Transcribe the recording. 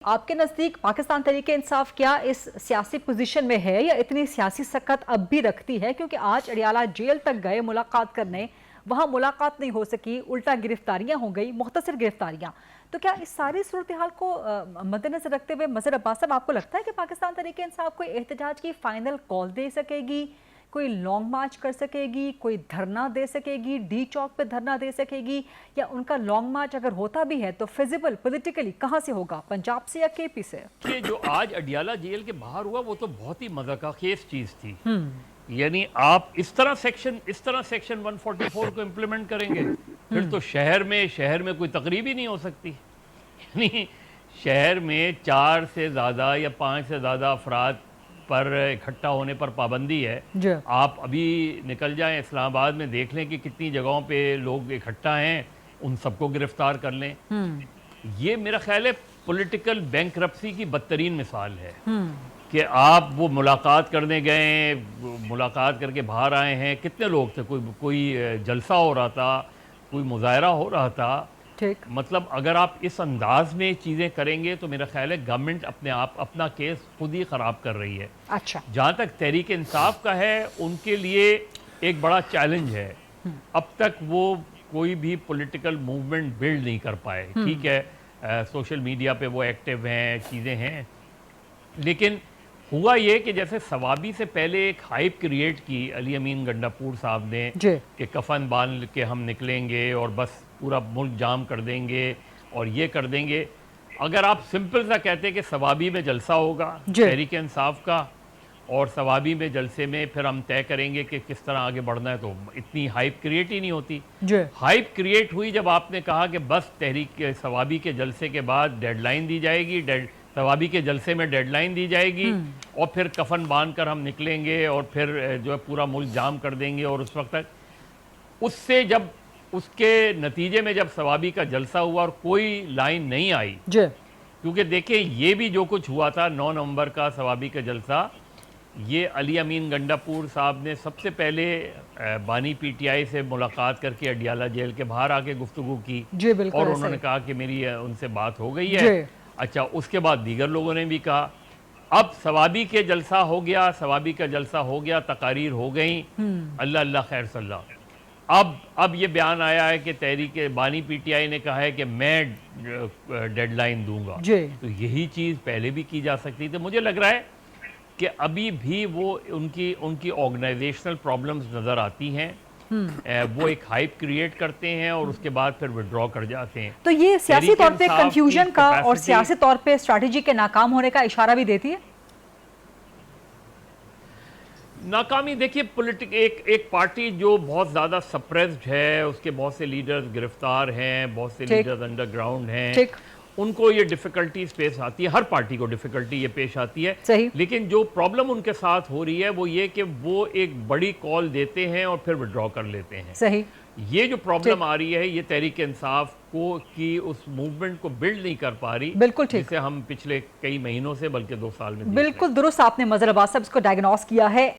आपके नजदीक पाकिस्तान तहरीक इंसाफ क्या इस सियासी पोजीशन में है या इतनी सियासी सकत अब भी रखती है? क्योंकि आज अडियाला जेल तक गए मुलाकात करने, वहां मुलाकात नहीं हो सकी, उल्टा गिरफ्तारियां हो गई, मुख्तसर गिरफ्तारियां। तो क्या इस सारी सूरत हाल को मद्देनजर रखते हुए मजहर अब्बास साहब, आपको लगता है कि पाकिस्तान तहरीक इंसाफ कोई एहतजाज की फाइनल कॉल दे सकेगी, कोई लॉन्ग मार्च कर सकेगी, कोई धरना दे सकेगी, डी चौक पे धरना दे सकेगी, या उनका लॉन्ग मार्च अगर होता भी है तो फिजिबल पॉलिटिकली कहां से होगा, पंजाब से या केपी से? ये जो आज अडियाला जेल के बाहर हुआ वो तो बहुत ही मज़ाक़खेज़ चीज़ थी। यानी आप इस तरह सेक्शन 144 को इम्प्लीमेंट करेंगे, फिर तो शहर में कोई तकरीब ही नहीं हो सकती। यानी शहर में 4 से ज़्यादा या 5 से ज़्यादा अफराद पर इकट्ठा होने पर पाबंदी है। आप अभी निकल जाएं इस्लामाबाद में, देख लें कि कितनी जगहों पे लोग इकट्ठा हैं, उन सबको गिरफ्तार कर लें। ये मेरा ख्याल है पॉलिटिकल बैंकरप्सी की बदतरीन मिसाल है कि आप वो मुलाकात करने गए, मुलाकात करके बाहर आए हैं, कितने लोग थे, कोई जलसा हो रहा था, कोई मुजाहरा हो रहा था। ठीक। मतलब अगर आप इस अंदाज में चीज़ें करेंगे तो मेरा ख्याल है गवर्नमेंट अपने आप अपना केस खुद ही ख़राब कर रही है। अच्छा, जहाँ तक तहरीक इंसाफ का है, उनके लिए एक बड़ा चैलेंज है। अब तक वो कोई भी पॉलिटिकल मूवमेंट बिल्ड नहीं कर पाए। ठीक है, सोशल मीडिया पे वो एक्टिव हैं, चीज़ें हैं, लेकिन हुआ ये कि जैसे सवाबी से पहले एक हाइप क्रिएट की अली अमीन गंडापुर साहब ने कि कफन बांध के हम निकलेंगे और बस पूरा मुल्क जाम कर देंगे और ये कर देंगे। अगर आप सिंपल सा कहते कि सवाबी में जलसा होगा तहरीक इंसाफ का, और सवाबी में जलसे में फिर हम तय करेंगे कि किस तरह आगे बढ़ना है, तो इतनी हाइप क्रिएट ही नहीं होती। हाइप क्रिएट हुई जब आपने कहा कि बस तहरीक सवाबी के जलसे के बाद डेडलाइन दी जाएगी, सवाबी के जलसे में डेडलाइन दी जाएगी और फिर कफन बांध कर हम निकलेंगे और फिर जो है पूरा मुल्क जाम कर देंगे। और उस वक्त तक उससे जब उसके नतीजे में जब सवाबी का जलसा हुआ और कोई लाइन नहीं आई, क्योंकि देखिए ये भी जो कुछ हुआ था 9 नवंबर का सवाबी का जलसा, ये अली अमीन गंडापुर साहब ने सबसे पहले बानी पीटीआई से मुलाकात करके अडियाला जेल के बाहर आके गुफ्तगू की और उन्होंने कहा कि मेरी उनसे बात हो गई है। अच्छा, उसके बाद दीगर लोगों ने भी कहा। अब सवाबी के जलसा हो गया, सवाबी का जलसा हो गया, तकारीर हो गई, अल्लाह अल्लाह खैर सल्ला। अब ये बयान आया है कि तहरीक बानी पीटीआई ने कहा है कि मैं डेडलाइन दूंगा। तो यही चीज़ पहले भी की जा सकती थी। मुझे लग रहा है कि अभी भी वो उनकी ऑर्गेनाइजेशनल प्रॉब्लम्स नज़र आती हैं। वो एक हाइप क्रिएट करते हैं और उसके बाद फिर विड्रॉ कर जाते हैं। तो ये सियासी तौर पे कंफ्यूजन का और सियासी तौर पे स्ट्रैटेजी के नाकाम होने का इशारा भी देती है। नाकामी देखिए, एक पार्टी जो बहुत ज़्यादा सप्रेस्ड है, उसके बहुत से लीडर्स गिरफ्तार हैं, बहुत से लीडर्स अंडरग्राउंड हैं, उनको ये डिफ़िकल्टीज पेश आती है। हर पार्टी को डिफ़िकल्टी ये पेश आती है। सही। लेकिन जो प्रॉब्लम उनके साथ हो रही है वो ये कि वो एक बड़ी कॉल देते हैं और फिर विड्रॉ कर लेते हैं। सही। ये जो प्रॉब्लम आ रही है, ये तहरीक इंसाफ को की उस मूवमेंट को बिल्ड नहीं कर पा रही। बिल्कुल ठीक, जिसे हम पिछले कई महीनों से, बल्कि 2 साल में बिल्कुल दुरुस्त आपने मजहर अब्बास साहब इसको डायग्नोस किया है।